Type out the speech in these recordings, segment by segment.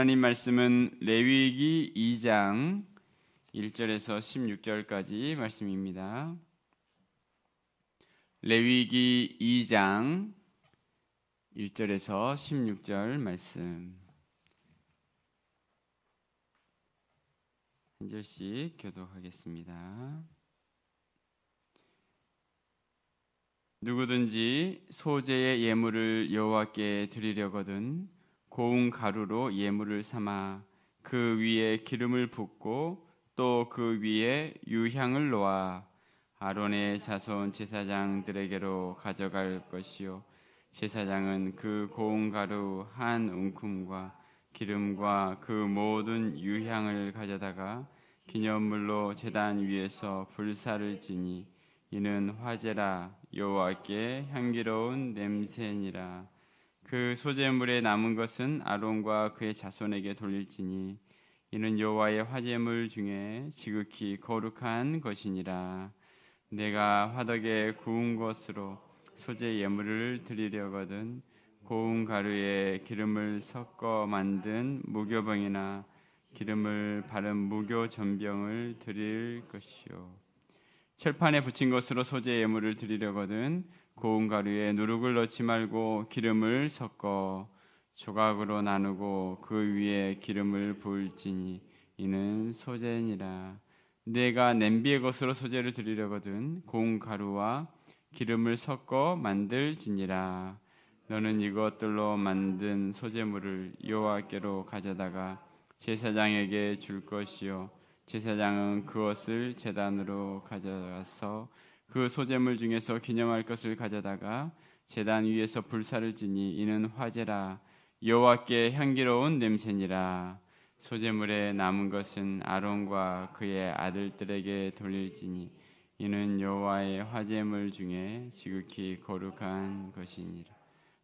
하나님 말씀은 레위기 2장 1절에서 16절까지 말씀입니다. 레위기 2장 1절에서 16절 말씀 한 절씩 교독하겠습니다. 누구든지 소재의 예물을 여호와께 드리려거든 고운 가루로 예물을 삼아 그 위에 기름을 붓고 또 그 위에 유향을 놓아 아론의 자손 제사장들에게로 가져갈 것이요 제사장은 그 고운 가루 한 움큼과 기름과 그 모든 유향을 가져다가 기념물로 제단 위에서 불사를 지니 이는 화제라 여호와께 향기로운 냄새니라. 그 소제물에 남은 것은 아론과 그의 자손에게 돌릴지니 이는 여호와의 화제물 중에 지극히 거룩한 것이니라. 내가 화덕에 구운 것으로 소제 예물을 드리려거든 고운 가루에 기름을 섞어 만든 무교병이나 기름을 바른 무교 전병을 드릴 것이요 철판에 붙인 것으로 소제 예물을 드리려거든 고운 가루에 누룩을 넣지 말고 기름을 섞어 조각으로 나누고 그 위에 기름을 부을지니 이는 소제니라. 내가 냄비의 것으로 소제를 드리려거든 고운 가루와 기름을 섞어 만들지니라. 너는 이것들로 만든 소제물을 여호와께로 가져다가 제사장에게 줄 것이요 제사장은 그것을 제단으로 가져가서 그 소제물 중에서 기념할 것을 가져다가 제단 위에서 불사를 지니 이는 화제라 여호와께 향기로운 냄새니라. 소제물에 남은 것은 아론과 그의 아들들에게 돌릴지니 이는 여호와의 화제물 중에 지극히 거룩한 것이니라.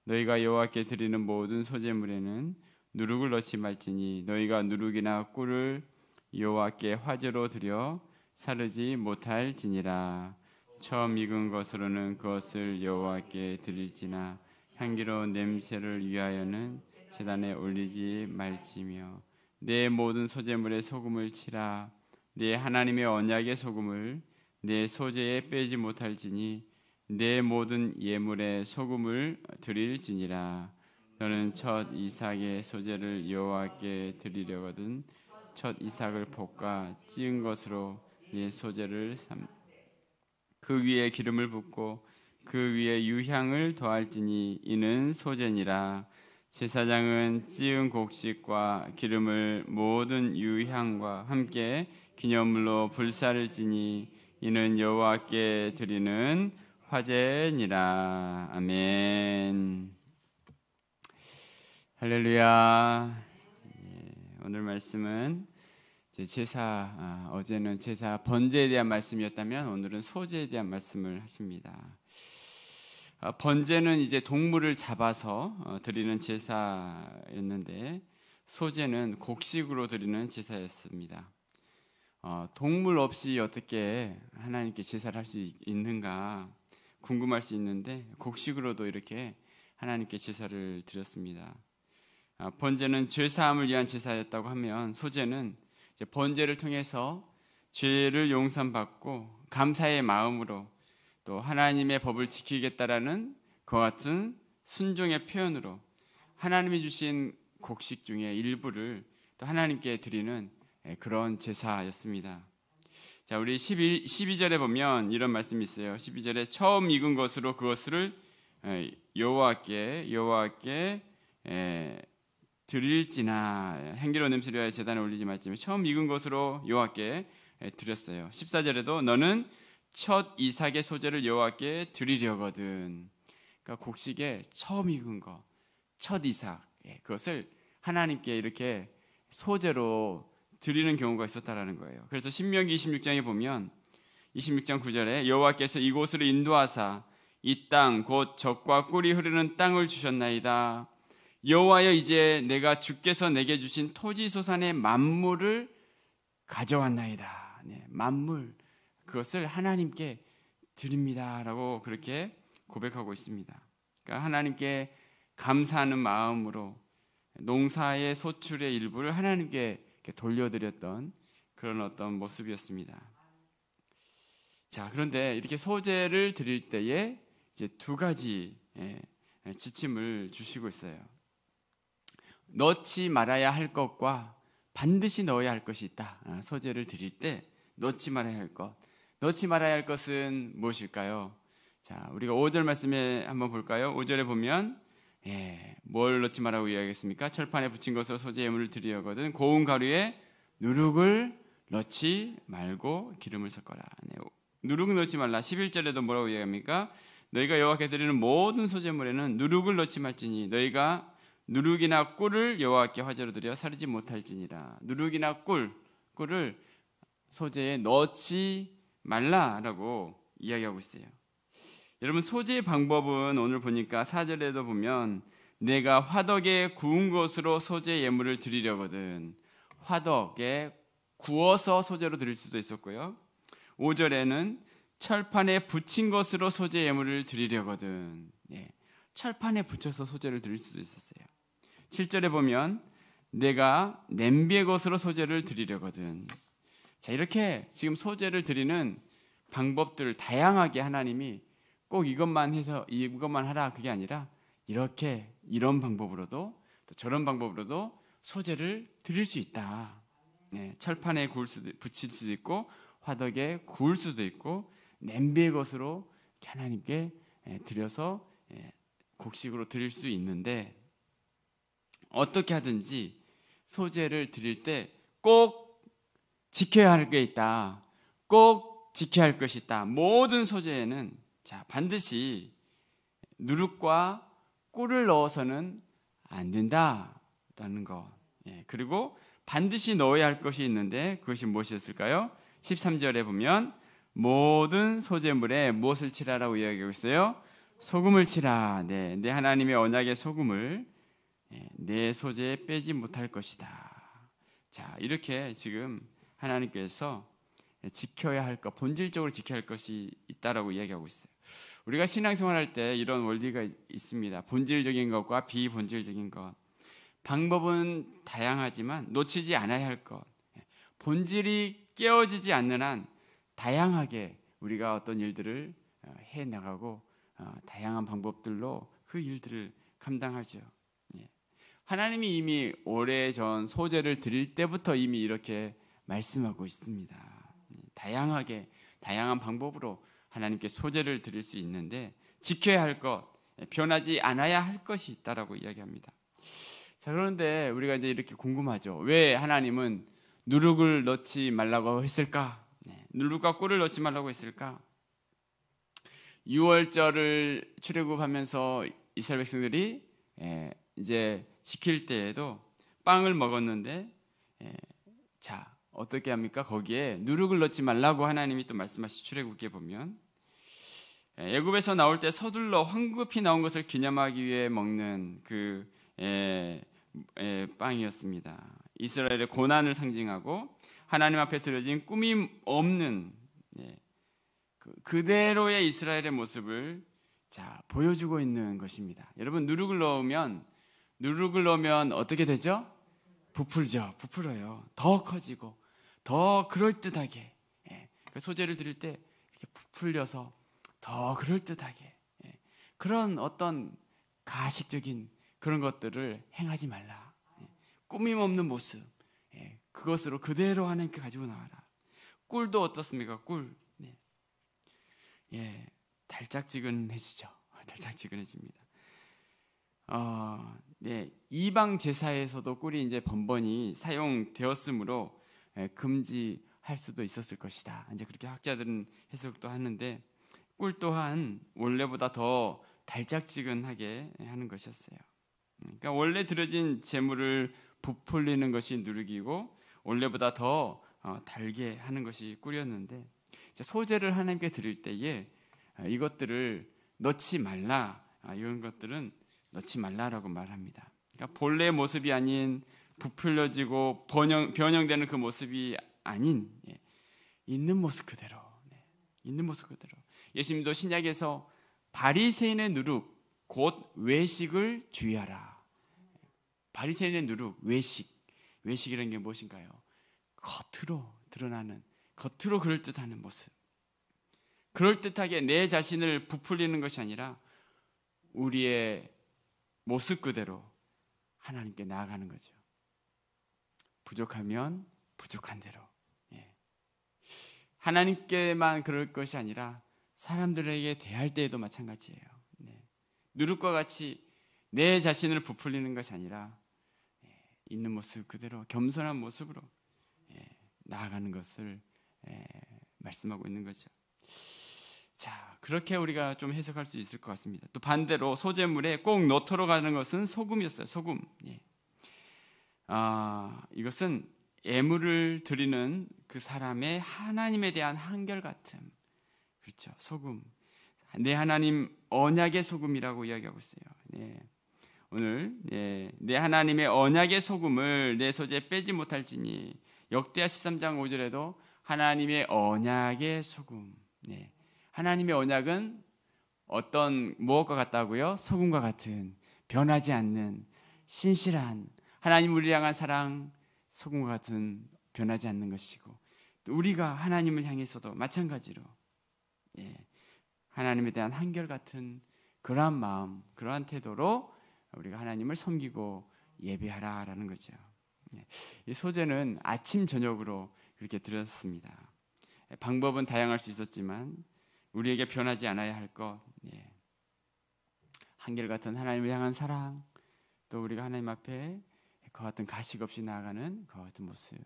너희가 여호와께 드리는 모든 소제물에는 누룩을 넣지 말지니 너희가 누룩이나 꿀을 여호와께 화제로 드려 사르지 못할지니라. 처음 익은 것으로는 그것을 여호와께 드릴지나 향기로운 냄새를 위하여는 제단에 올리지 말지며 내 모든 소제물에 소금을 치라. 내 하나님의 언약의 소금을 내 소제에 빼지 못할지니 내 모든 예물에 소금을 드릴지니라. 너는 첫 이삭의 소제를 여호와께 드리려거든 첫 이삭을 볶아 찌은 것으로 네 소제를 그 위에 기름을 붓고 그 위에 유향을 더할지니 이는 소제니라. 제사장은 찌은 곡식과 기름을 모든 유향과 함께 기념물로 불사를 지니 이는 여호와께 드리는 화제니라. 아멘. 할렐루야. 오늘 말씀은 제사 어제는 제사 번제에 대한 말씀이었다면 오늘은 소제에 대한 말씀을 하십니다. 번제는 이제 동물을 잡아서 드리는 제사였는데 소제는 곡식으로 드리는 제사였습니다. 동물 없이 어떻게 하나님께 제사를 할 수 있는가 궁금할 수 있는데 곡식으로도 이렇게 하나님께 제사를 드렸습니다. 번제는 죄 사함을 위한 제사였다고 하면 소제는 이제 번제를 통해서 죄를 용서받고 감사의 마음으로 또 하나님의 법을 지키겠다라는 그와 같은 순종의 표현으로 하나님이 주신 곡식 중에 일부를 또 하나님께 드리는 그런 제사였습니다. 자, 우리 12절에 보면 이런 말씀이 있어요. 12절에 처음 익은 것으로 그것을 여호와께 드릴지나 향기로운 냄새를 위하여 제단에 올리지 말지며 처음 익은 것으로 여호와께 드렸어요. 14절에도 너는 첫 이삭의 소제를 여호와께 드리려거든. 그러니까 곡식에 처음 익은 거, 첫 이삭, 그것을 하나님께 이렇게 소제로 드리는 경우가 있었다라는 거예요. 그래서 신명기 26장에 보면 26장 9절에 여호와께서 이곳으로 인도하사 이 땅 곧 젖과 꿀이 흐르는 땅을 주셨나이다. 여호와여 이제 내가 주께서 내게 주신 토지 소산의 만물을 가져왔나이다. 만물 그것을 하나님께 드립니다라고 그렇게 고백하고 있습니다. 그러니까 하나님께 감사하는 마음으로 농사의 소출의 일부를 하나님께 돌려드렸던 그런 어떤 모습이었습니다. 자, 그런데 이렇게 소재를 드릴 때에 이제 두 가지 지침을 주시고 있어요. 넣지 말아야 할 것과 반드시 넣어야 할 것이 있다. 소재를 드릴 때 넣지 말아야 할 것. 넣지 말아야 할 것은 무엇일까요? 자, 우리가 5절 말씀에 한번 볼까요? 5절에 보면 뭘 넣지 말라고 이야기했습니까? 철판에 붙인 것으로 소재 예물을 드리려거든 고운 가루에 누룩을 넣지 말고 기름을 섞어라. 누룩을 넣지 말라. 11절에도 뭐라고 이야기합니까? 너희가 여호와께 드리는 모든 소재물에는 누룩을 넣지 말지니 너희가 누룩이나 꿀을 여호와께 화제로 드려 사르지 못할지니라. 누룩이나 꿀을 소재에 넣지 말라라고 이야기하고 있어요. 여러분, 소재의 방법은 오늘 보니까 4절에도 보면 내가 화덕에 구운 것으로 소재 예물을 드리려거든. 화덕에 구워서 소재로 드릴 수도 있었고요. 5절에는 철판에 붙인 것으로 소재 예물을 드리려거든. 철판에 붙여서 소재를 드릴 수도 있었어요. 7절에 보면 내가 냄비의 것으로 소재를 드리려거든. 자, 이렇게 지금 소재를 드리는 방법들을 다양하게 하나님이 꼭 이것만 해서 이것만 하라 그게 아니라 이렇게 이런 방법으로도 또 저런 방법으로도 소재를 드릴 수 있다. 철판에 붙일 수도 있고 화덕에 구울 수도 있고 냄비의 것으로 하나님께 드려서 곡식으로 드릴 수 있는데 어떻게 하든지 소재를 드릴 때 꼭 지켜야 할 게 있다. 꼭 지켜야 할 것이 있다. 모든 소재에는 반드시 누룩과 꿀을 넣어서는 안 된다라는 것. 그리고 반드시 넣어야 할 것이 있는데 그것이 무엇이었을까요? 13절에 보면 모든 소재물에 무엇을 칠하라고 이야기하고 있어요? 소금을 칠하. 내 하나님의 언약의 소금을 내 소재에 빼지 못할 것이다. 자, 이렇게 지금 하나님께서 지켜야 할 것, 본질적으로 지켜야 할 것이 있다라고 이야기하고 있어요. 우리가 신앙생활할 때 이런 원리가 있습니다. 본질적인 것과 비본질적인 것. 방법은 다양하지만 놓치지 않아야 할 것. 본질이 깨어지지 않는 한 다양하게 우리가 어떤 일들을 해나가고 다양한 방법들로 그 일들을 감당하죠. 하나님이 이미 오래전 소재를 드릴 때부터 이미 이렇게 말씀하고 있습니다. 다양하게 다양한 방법으로 하나님께 소재를 드릴 수 있는데 지켜야 할 것, 변하지 않아야 할 것이 있다라고 이야기합니다. 자, 그런데 우리가 이제 이렇게 궁금하죠. 왜 하나님은 누룩을 넣지 말라고 했을까? 누룩과 꿀을 넣지 말라고 했을까? 6월절을 출애굽하면서 이스라엘 백성들이 이제 지킬 때에도 빵을 먹었는데 자, 어떻게 합니까? 거기에 누룩을 넣지 말라고 하나님이 또 말씀하시 출애굽기에 보면 애굽에서 나올 때 서둘러 황급히 나온 것을 기념하기 위해 먹는 그 빵이었습니다. 이스라엘의 고난을 상징하고 하나님 앞에 드려진 꾸밈 없는 그대로의 이스라엘의 모습을 보여주고 있는 것입니다. 여러분, 누룩을 넣으면 어떻게 되죠? 부풀어요. 더 커지고 더 그럴듯하게 그 소재를 드릴 때 이렇게 부풀려서 더 그럴듯하게 그런 어떤 가식적인 그런 것들을 행하지 말라. 꾸밈 없는 모습, 그것으로 그대로 하나님께 가지고 나와라. 꿀도 어떻습니까? 꿀, 달짝지근해지죠. 달짝지근해집니다. 이방 제사에서도 꿀이 이제 번번이 사용되었으므로 금지할 수도 있었을 것이다. 이제 그렇게 학자들은 해석도 하는데 꿀 또한 원래보다 더 달짝지근하게 하는 것이었어요. 그러니까 원래 드려진 제물을 부풀리는 것이 누룩이고 원래보다 더 달게 하는 것이 꿀이었는데 소재를 하나님께 드릴 때에 이것들을 넣지 말라. 이런 것들은 넣지 말라라고 말합니다. 그러니까 본래의 모습이 아닌 부풀려지고 변형되는 그 모습이 아닌 있는 모습 그대로, 있는 모습 그대로. 예수님도 신약에서 바리새인의 누룩 곧 외식을 주의하라. 바리새인의 누룩, 외식이라는 게 무엇인가요? 겉으로 드러나는, 겉으로 그럴듯하는 모습. 그럴듯하게 내 자신을 부풀리는 것이 아니라 우리의 모습 그대로 하나님께 나아가는 거죠. 부족하면 부족한 대로. 하나님께만 그럴 것이 아니라 사람들에게 대할 때에도 마찬가지예요. 누룩과 같이 내 자신을 부풀리는 것이 아니라 있는 모습 그대로 겸손한 모습으로 나아가는 것을 말씀하고 있는 거죠. 자, 그렇게 우리가 좀 해석할 수 있을 것 같습니다. 또 반대로 소재물에 꼭 넣도록 하는 것은 소금이었어요. 소금. 이것은 예물을 드리는 그 사람의 하나님에 대한 한결같음. 그렇죠. 소금. 내 하나님 언약의 소금이라고 이야기하고 있어요. 오늘 내 하나님의 언약의 소금을 내 소재에 빼지 못할지니, 역대하 13장 5절에도 하나님의 언약의 소금. 하나님의 언약은 어떤 무엇과 같다고요? 소금과 같은, 변하지 않는 신실한 하나님 우리를 향한 사랑, 소금과 같은 변하지 않는 것이고, 또 우리가 하나님을 향해서도 마찬가지로 하나님에 대한 한결같은 그러한 마음, 그러한 태도로 우리가 하나님을 섬기고 예배하라라는 거죠. 이 소재는 아침 저녁으로 그렇게 드렸습니다. 방법은 다양할 수 있었지만 우리에게 변하지 않아야 할 것, 한결같은 하나님을 향한 사랑, 또 우리가 하나님 앞에 그와 같은 가식 없이 나아가는 그와 같은 모습.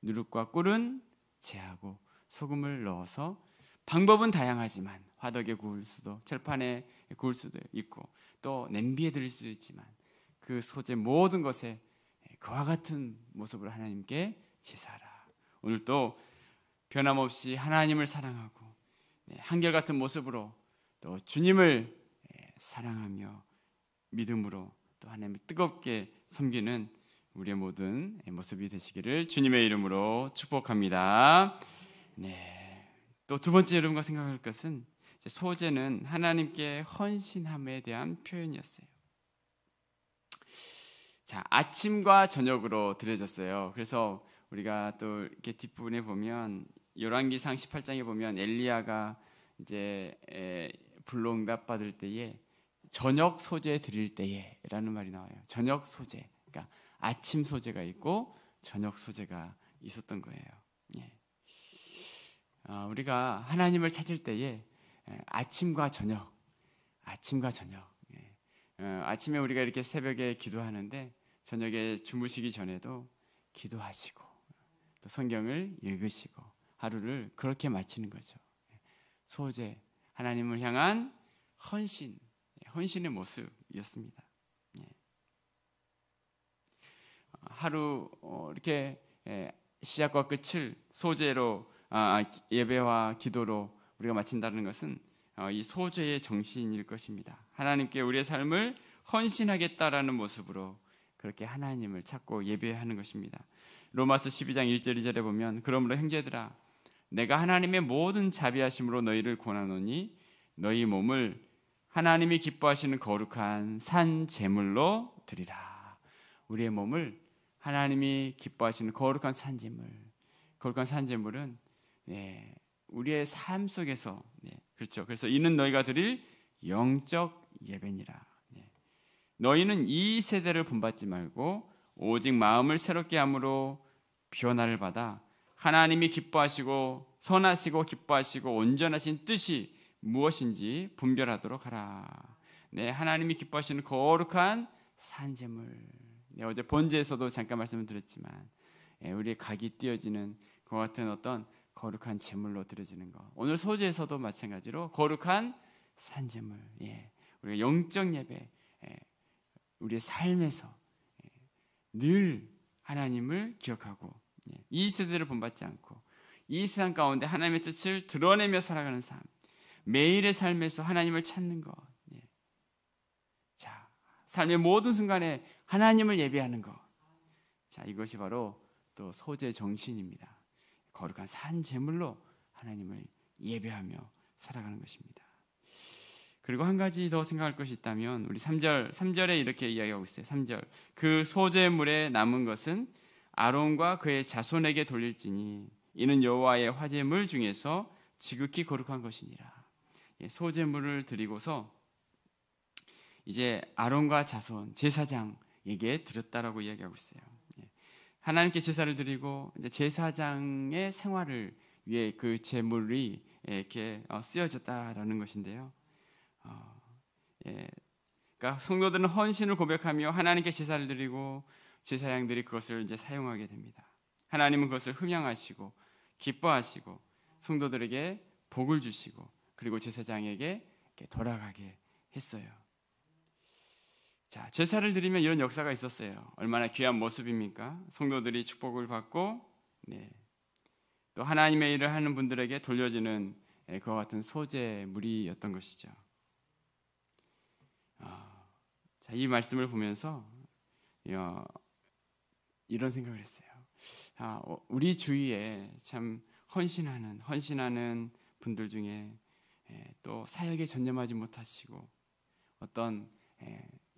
누룩과 꿀은 제하고 소금을 넣어서, 방법은 다양하지만 화덕에 구울 수도, 철판에 구울 수도 있고, 또 냄비에 드릴 수도 있지만 그 소재 모든 것에 그와 같은 모습으로 하나님께 제사하라. 오늘 또 변함없이 하나님을 사랑하고 한결같은 모습으로 또 주님을 사랑하며 믿음으로 또 하나님을 뜨겁게 섬기는 우리의 모든 모습이 되시기를 주님의 이름으로 축복합니다. 또 두 번째 여러분과 생각할 것은, 소재는 하나님께 헌신함에 대한 표현이었어요. 자, 아침과 저녁으로 드려졌어요. 그래서 우리가 또 이렇게 뒷부분에 보면, 열왕기상 18장에 보면 엘리야가 이제 불로응답 받을 때에 저녁 소재 드릴 때에라는 말이 나와요. 저녁 소재, 그러니까 아침 소재가 있고 저녁 소재가 있었던 거예요. 우리가 하나님을 찾을 때에 아침과 저녁, 아침에 우리가 이렇게 새벽에 기도하는데 저녁에 주무시기 전에도 기도하시고 또 성경을 읽으시고 하루를 그렇게 마치는 거죠. 소재, 하나님을 향한 헌신의 모습이었습니다. 하루 이렇게 시작과 끝을 소재로, 예배와 기도로 우리가 마친다는 것은 이 소재의 정신일 것입니다. 하나님께 우리의 삶을 헌신하겠다라는 모습으로 그렇게 하나님을 찾고 예배하는 것입니다. 로마서 12장 1절 2절에 보면, 그러므로 형제들아, 내가 하나님의 모든 자비하심으로 너희를 권하노니 너희 몸을 하나님이 기뻐하시는 거룩한 산 제물로 드리라. 우리의 몸을 하나님이 기뻐하시는 거룩한 산 제물. 거룩한 산 제물은 우리의 삶 속에서, 그렇죠. 그래서 이는 너희가 드릴 영적 예배니라. 너희는 이 세대를 본받지 말고 오직 마음을 새롭게 함으로 변화를 받아 하나님이 기뻐하시고 선하시고 기뻐하시고 온전하신 뜻이 무엇인지 분별하도록 하라. 하나님이 기뻐하시는 거룩한 산제물. 어제 본제에서도 잠깐 말씀을 드렸지만 우리의 각이 띄어지는 그와 같은 어떤 거룩한 제물로 드려지는 것. 오늘 소재에서도 마찬가지로 거룩한 산제물. 우리가 영적 예배, 우리의 삶에서 늘 하나님을 기억하고 이 세대를 본받지 않고 이 세상 가운데 하나님의 뜻을 드러내며 살아가는 삶, 매일의 삶에서 하나님을 찾는 것, 자, 삶의 모든 순간에 하나님을 예배하는 것, 자, 이것이 바로 또 소재 정신입니다. 거룩한 산 제물로 하나님을 예배하며 살아가는 것입니다. 그리고 한 가지 더 생각할 것이 있다면 우리 3절에 이렇게 이야기하고 있어요. 3절. 그 소재물에 남은 것은 아론과 그의 자손에게 돌릴지니 이는 여호와의 화제물 중에서 지극히 거룩한 것이니라. 소재물을 드리고서 이제 아론과 자손 제사장에게 드렸다라고 이야기하고 있어요. 하나님께 제사를 드리고 이제 제사장의 생활을 위해 그 제물이 이렇게 쓰여졌다라는 것인데요. 그러니까 성도들은 헌신을 고백하며 하나님께 제사를 드리고 제사장들이 그것을 이제 사용하게 됩니다. 하나님은 그것을 흠양하시고 기뻐하시고 성도들에게 복을 주시고 그리고 제사장에게 돌아가게 했어요. 자, 제사를 드리면 이런 역사가 있었어요. 얼마나 귀한 모습입니까? 성도들이 축복을 받고 또 하나님의 일을 하는 분들에게 돌려지는 그와 같은 소재물이었던 것이죠. 자, 이 말씀을 보면서 이런 생각을 했어요. 우리 주위에 참 헌신하는 분들 중에 또 사역에 전념하지 못하시고 어떤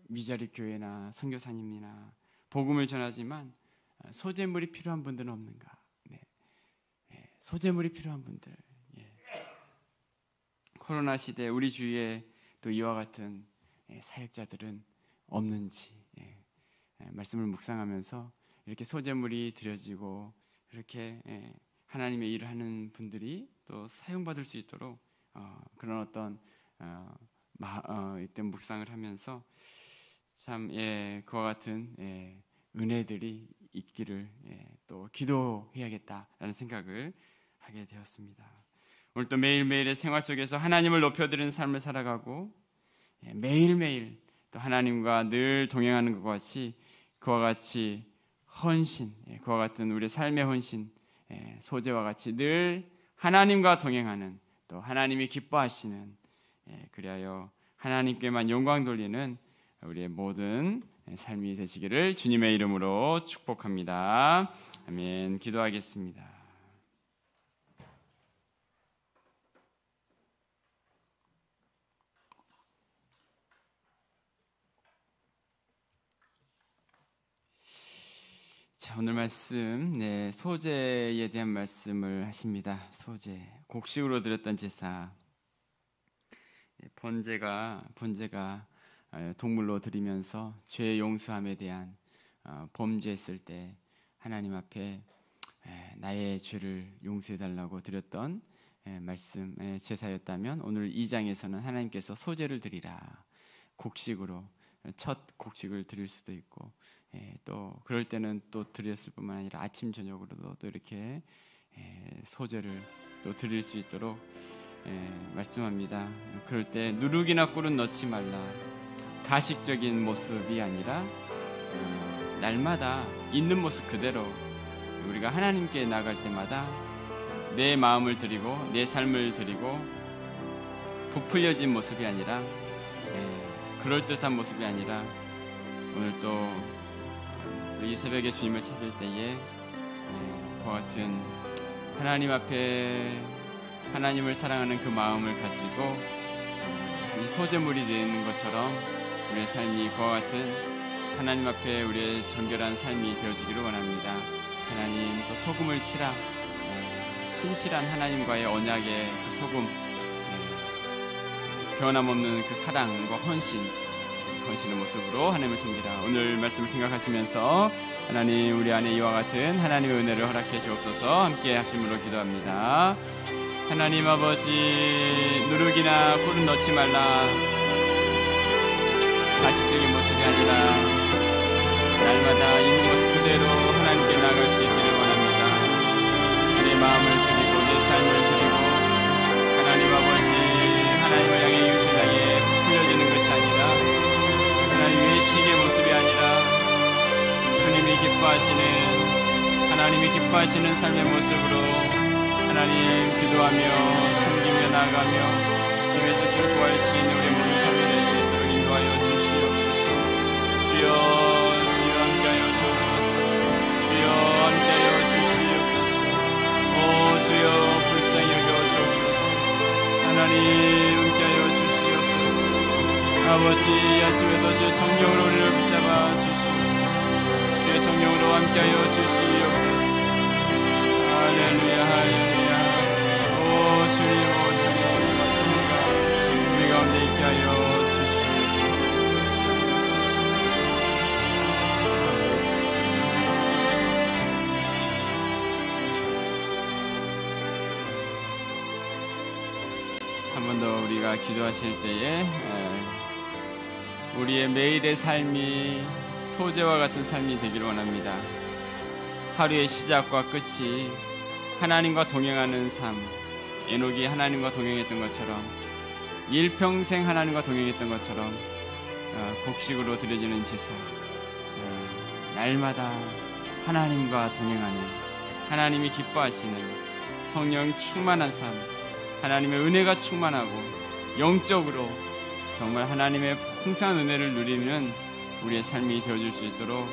미자립 교회나 선교사님이나 복음을 전하지만 소재물이 필요한 분들은 없는가? 소재물이 필요한 분들. 코로나 시대 우리 주위에 또 이와 같은 사역자들은 없는지 말씀을 묵상하면서 이렇게 소재물이 드려지고 이렇게 하나님의 일을 하는 분들이 또 사용받을 수 있도록 그런 어떤 이때 묵상을 하면서 참 그와 같은 은혜들이 있기를 또 기도해야겠다라는 생각을 하게 되었습니다. 오늘 또 매일매일의 생활 속에서 하나님을 높여드리는 삶을 살아가고 매일매일 또 하나님과 늘 동행하는 그와 같이 헌신, 그와 같은 우리의 삶의 헌신, 소재와 같이 늘 하나님과 동행하는 또 하나님이 기뻐하시는 그리하여 하나님께만 영광 돌리는 우리의 모든 삶이 되시기를 주님의 이름으로 축복합니다. 아멘. 기도하겠습니다. 자, 오늘 말씀 소재에 대한 말씀을 하십니다. 소재, 곡식으로 드렸던 제사, 번제가 동물로 드리면서 죄 용서함에 대한 범죄했을 때 하나님 앞에 나의 죄를 용서해달라고 드렸던 말씀 제사였다면 오늘 2장에서는 하나님께서 소재를 드리라, 곡식으로 첫 곡식을 드릴 수도 있고 또 그럴 때는 또 드렸을 뿐만 아니라 아침 저녁으로도 또 이렇게 소재를 또 드릴 수 있도록 말씀합니다. 그럴 때 누룩이나 꿀은 넣지 말라. 가식적인 모습이 아니라 날마다 있는 모습 그대로 우리가 하나님께 나갈 때마다 내 마음을 드리고 내 삶을 드리고 부풀려진 모습이 아니라 그럴듯한 모습이 아니라 오늘 또 이 새벽에 주님을 찾을 때에 그와 같은 하나님 앞에 하나님을 사랑하는 그 마음을 가지고 이 소재물이 되는 것처럼 우리의 삶이 그와 같은 하나님 앞에 우리의 정결한 삶이 되어지기를 원합니다. 하나님 또 소금을 치라. 신실한 하나님과의 언약의 그 소금, 변함없는 그 사랑과 헌신의 모습으로 하나님을 섬기라. 오늘 말씀을 생각하시면서 하나님 우리 안에 이와 같은 하나님의 은혜를 허락해 주옵소서. 함께 합심으로 기도합니다. 하나님 아버지, 누룩이나 꿀은 넣지 말라. 가식적인 모습이 아니라 날마다 있는 모습 그대로 하나님께 나갈 수 있기를 원합니다. 내 마음을 드리고 내 삶을 드리고 하나님 아버지, 하나님을 향해 이웃을 향해 부풀려지는 것이 아니라 하나님 외식의 모습이 아니라 하나님이 기뻐하시는 삶의 모습으로 하나님 기도하며 섬기며 나아가며 주의 뜻을 구할 수 있는 우리 모든 삶이 될 수 있도록 인도하여 주시옵소서. 주여 함께하여 주옵소서. 주여 함께하여 주시옵소서. 오 주여 불쌍히 여겨 주옵소서. 하나님 함께하여 주시옵소서. 함께하여 주시옵소서. 할렐루야 할렐루야. 오 주님 우리 가운데 있게 하여 한 번 더 우리가 기도하실 때에 우리의 매일의 삶이 소재와 같은 삶이 되기를 원합니다. 하루의 시작과 끝이 하나님과 동행하는 삶, 에녹이 하나님과 동행했던 것처럼 일평생 하나님과 동행했던 것처럼 곡식으로 드려지는 제사, 날마다 하나님과 동행하는, 하나님이 기뻐하시는 성령 충만한 삶, 하나님의 은혜가 충만하고 영적으로 정말 하나님의 풍성한 은혜를 누리는 우리의 삶이 되어줄 수 있도록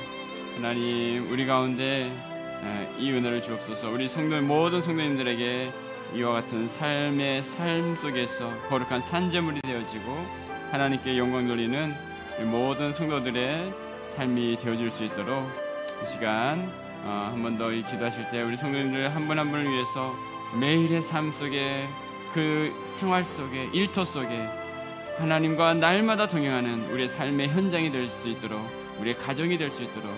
하나님 우리 가운데 이 은혜를 주옵소서. 우리 모든 성도님들에게 이와 같은 삶의 삶 속에서 거룩한 산제물이 되어지고 하나님께 영광 돌리는 모든 성도들의 삶이 되어질 수 있도록 이 시간 한 번 더 기도하실 때 우리 성도님들 한 분 한 분을 위해서 매일의 삶 속에 그 생활 속에 일터 속에 하나님과 날마다 동행하는 우리의 삶의 현장이 될 수 있도록, 우리의 가정이 될 수 있도록,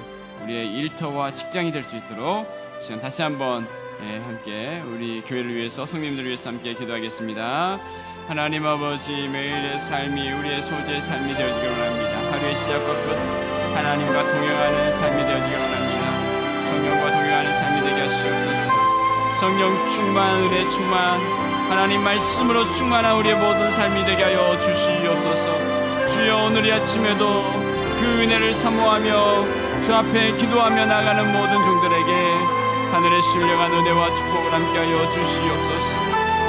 우리의 일터와 직장이 될 수 있도록 시간 다시 한번 함께 우리 교회를 위해서, 성도님들을 위해서 함께 기도하겠습니다. 하나님 아버지, 매일의 삶이 우리의 소재의 삶이 되어지길 원합니다. 하루의 시작과 끝 하나님과 동행하는 삶이 되어지길 원합니다. 성령과 동행하는 삶이 되게 하시옵소서. 성령 충만, 은혜 충만, 하나님 말씀으로 충만한 우리의 모든 삶이 되게 하여 주시옵소서. 주여, 오늘 이 아침에도 그 은혜를 사모하며 주 앞에 기도하며 나가는 모든 종들에게 하늘의 신령한 은혜와 축복을 함께하여 주시옵소서.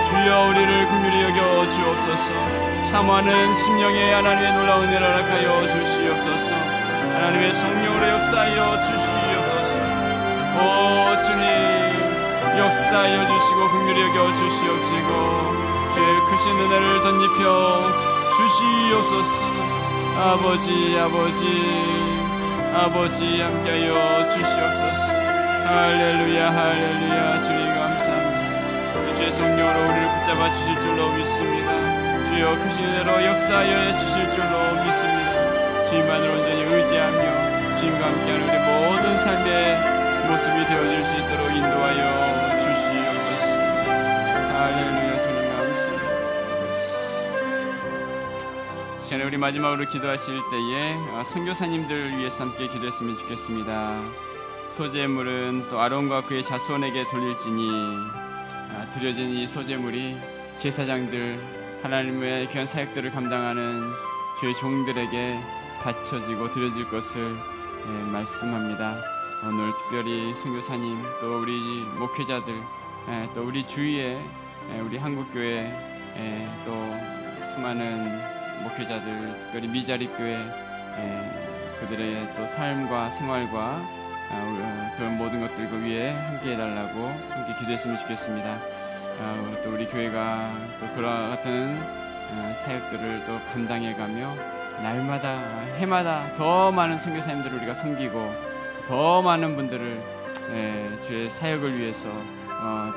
주여, 우리를 긍휼히 여겨 주옵소서. 사모하는 심령에 하나님의 놀라운 은혜를 허락하여 주시옵소서. 하나님의 성령으로 역사하여 주시옵소서. 오 주님, 역사하여 주시고 긍휼히 여겨 주시옵시고 주의 크신 은혜를 덧입혀 주시옵소서. 아버지 함께하여 주시옵소서. 할렐루야 할렐루야. 주님 감사합니다. 주의 성령으로 우리를 붙잡아 주실 줄로 믿습니다. 주여, 크신 은혜로 역사하여 주실 줄로 믿습니다. 주님만을 온전히 의지하며 주님과 함께하는 우리 모든 삶의 모습이 되어질 수 있도록 인도하여 주시옵소서. 할렐루야. 주님 감사합니다. 시간에 우리 마지막으로 기도하실 때에 선교사님들 위해서 함께 기도했으면 좋겠습니다. 소재물은 또 아론과 그의 자손에게 돌릴지니 드려진 이 소재물이 제사장들, 하나님의 귀한 사역들을 감당하는 주의 종들에게 바쳐지고 드려질 것을 말씀합니다. 오늘 특별히 선교사님, 또 우리 목회자들, 또 우리 주위에 우리 한국교회, 또 수많은 목회자들, 특별히 미자립교회, 그들의 또 삶과 생활과 그런 모든 것들과 위에 함께 해달라고 함께 기도했으면 좋겠습니다. 또 우리 교회가 또 그와 같은 사역들을 또 감당해가며 날마다 해마다 더 많은 선교사님들을 우리가 섬기고 더 많은 분들을 주의 사역을 위해서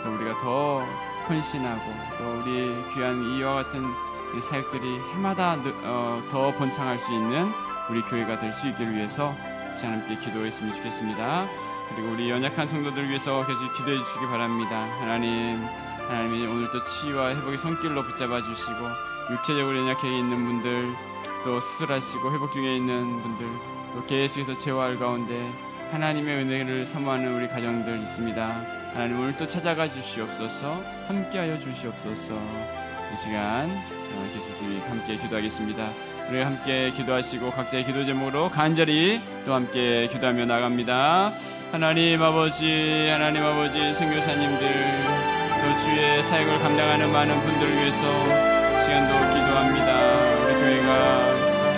또 우리가 더 헌신하고 또 우리 귀한 이와 같은 사역들이 해마다 더 번창할 수 있는 우리 교회가 될 수 있기를 위해서 시간 함께 기도했으면 좋겠습니다. 그리고 우리 연약한 성도들을 위해서 계속 기도해 주시기 바랍니다. 하나님이 오늘 또 치유와 회복의 손길로 붙잡아 주시고 육체적으로 연약해 있는 분들, 또 수술하시고 회복 중에 있는 분들, 또 계속해서 재활 가운데 하나님의 은혜를 사모하는 우리 가정들 있습니다. 하나님 오늘 또 찾아가 주시옵소서. 함께하여 주시옵소서. 이 시간 계속 함께 기도하겠습니다. 우리 함께 기도하시고 각자의 기도 제목으로 간절히 또 함께 기도하며 나갑니다. 하나님 아버지, 선교사님들, 또 주의 사역을 감당하는 많은 분들을 위해서 시간도 기도합니다. 우리 교회가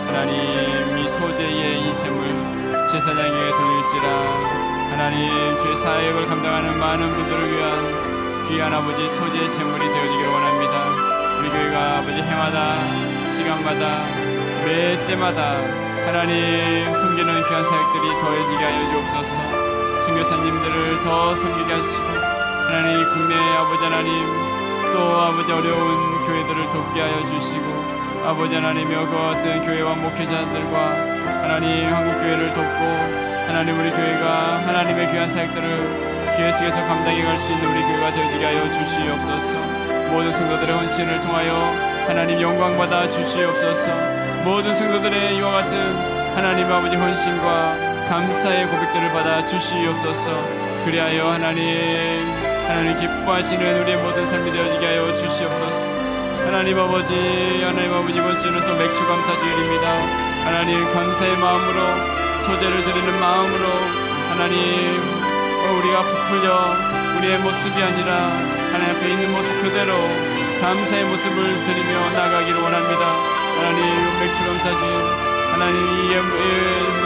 하나님 이 소재의 이 재물 제사장에게 돌릴지라, 하나님 주의 사역을 감당하는 많은 분들을 위한 귀한 아버지 소재의 재물이 되어지기를 원합니다. 우리 교회가 아버지 해마다 시간마다 매 때마다 하나님 섬기는 귀한 사역들이 더해지게 하여 주옵소서. 권사님들을 더 섬기게 하시고 하나님 국내 아버지 하나님 또 아버지 어려운 교회들을 돕게 하여 주시고 아버지 하나님 여과 같은 교회와 목회자들과 하나님 한국교회를 돕고 하나님 우리 교회가 하나님의 귀한 사역들을 계속해서 감당해 갈 수 있는 우리 교회가 되어지게 하여 주시옵소서. 모든 성도들의 헌신을 통하여 하나님 영광받아 주시옵소서. 모든 성도들의 이와 같은 하나님 아버지 헌신과 감사의 고백들을 받아 주시옵소서. 그리하여 하나님 기뻐하시는 우리의 모든 삶이 되어지게 하여 주시옵소서. 하나님 아버지 이번 주는 또 맥주 감사주일입니다. 하나님 감사의 마음으로 소제를 드리는 마음으로 하나님 우리가 부풀려 우리의 모습이 아니라 하나님 앞에 있는 모습 그대로 감사의 모습을 드리며 나가기를 원합니다. 하나님 맥주 감사주일 하나님 이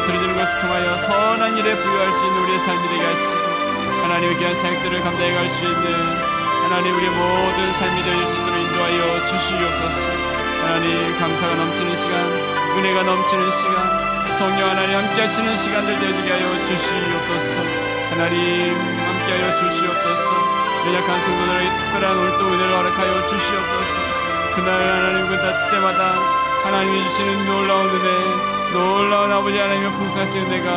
드리는 것을 통하여 선한 일에 부여할 수 있는 우리의 삶이 되게 하시고 하나님의 귀한 사역들을 감당해 갈 수 있는 하나님 우리의 모든 삶이 되어질 수 있도록 인도하여 주시옵소서. 하나님 감사가 넘치는 시간, 은혜가 넘치는 시간, 성령 하나님 함께하시는 시간들 되어지게 하여 주시옵소서. 하나님 함께하여 주시옵소서. 연약한 성도들에게 특별한 오늘 또 은혜를 허락하여 주시옵소서. 그날 하나님 그때마다 하나님이 주시는 놀라운 은혜, 놀라운 아버지 하나님의 풍성하신 은혜가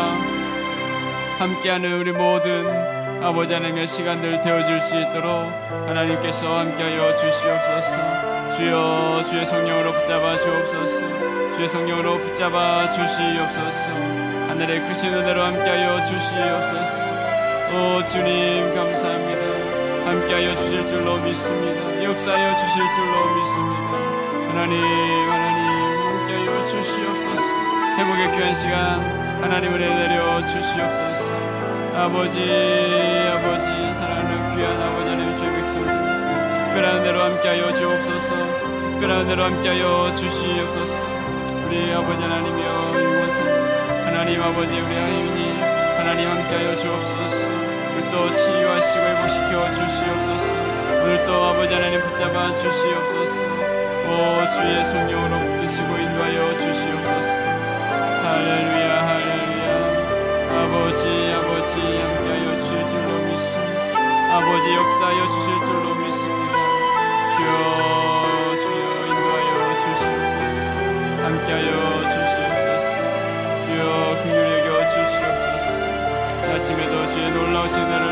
함께하는 우리 모든 아버지 하나님의 시간들 되어질 수 있도록 하나님께서 함께하여 주시옵소서. 주여 주의 성령으로 붙잡아 주옵소서. 주의 성령으로 붙잡아 주시옵소서. 하늘의 크신 은혜로 함께하여 주시옵소서. 오 주님 감사합니다. 함께하여 주실 줄로 믿습니다. 역사하여 주실 줄로 믿습니다. 하나님 함께하여 주시옵소서. 회복의 귀한 시간 하나님 은혜 내려 주시옵소서. 아버지 사랑하는 귀한 아버지 하나님 주의 백성들 특별한 은혜로 함께하여 주옵소서. 특별한 은혜로 함께하여 주시옵소서. 우리 아버지 하나님이여 이곳은 하나님 아버지 우리 하윤이 하나님 함께하여 주옵소서. 오늘도 치유하시고 회복시켜 주시옵소서. 오늘도 아버지 하나님 붙잡아 주시옵소서. 오 주의 성령으로 붙드시고 인도하여 주시옵소서. 할렐루야 할렐루야. 아버지 함께하여 주실 줄로 믿습니다. 아버지 역사하여 주실 줄로 믿습니다. 주여 인도하여 주시옵소서. 함께하여 주시옵소서. 주여 긍휼히 여겨 주시옵소서. 아침에도 주의 놀라우신 은혜를